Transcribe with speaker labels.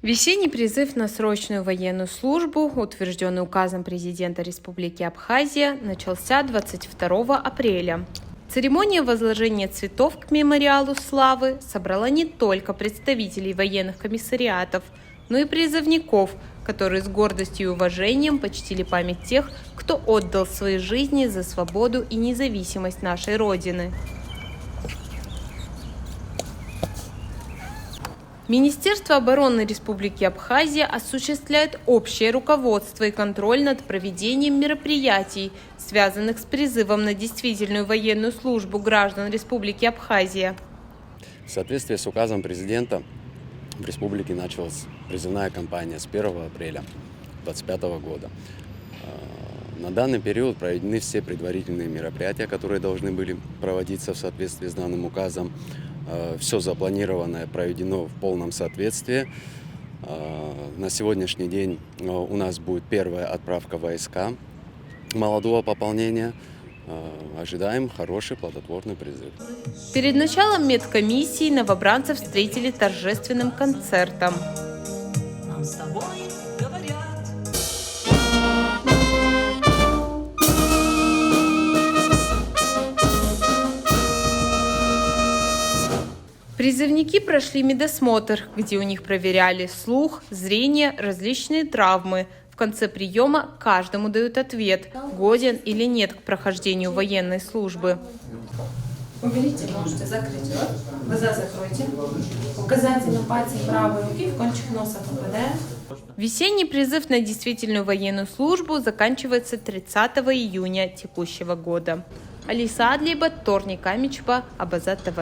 Speaker 1: Весенний призыв на срочную военную службу, утвержденный указом президента Республики Абхазия, начался 22 апреля. Церемония возложения цветов к мемориалу славы собрала не только представителей военных комиссариатов, но и призывников, которые с гордостью и уважением почтили память тех, кто отдал свои жизни за свободу и независимость нашей Родины. Министерство обороны Республики Абхазия осуществляет общее руководство и контроль над проведением мероприятий, связанных с призывом на действительную военную службу граждан Республики Абхазия.
Speaker 2: В соответствии с указом президента в республике началась призывная кампания с 1 апреля 2025 года. На данный период проведены все предварительные мероприятия, которые должны были проводиться в соответствии с данным указом. Все запланированное проведено в полном соответствии. На сегодняшний день у нас будет первая отправка войска молодого пополнения. Ожидаем хороший плодотворный призыв.
Speaker 1: Перед началом медкомиссии новобранцев встретили торжественным концертом.
Speaker 3: Нам с тобой говорят.
Speaker 1: Призывники прошли медосмотр, где у них проверяли слух, зрение, различные травмы. В конце приема каждому дают ответ, годен или нет к прохождению военной службы.
Speaker 4: Уберите, можете закрыть рот, глаза закройте. Указательным пальцем правой руки в кончик носа попадаем.
Speaker 1: Весенний призыв на действительную военную службу заканчивается 30 июня текущего года. Алиса Адлиева, Торник Амичба, Абазат ТВ.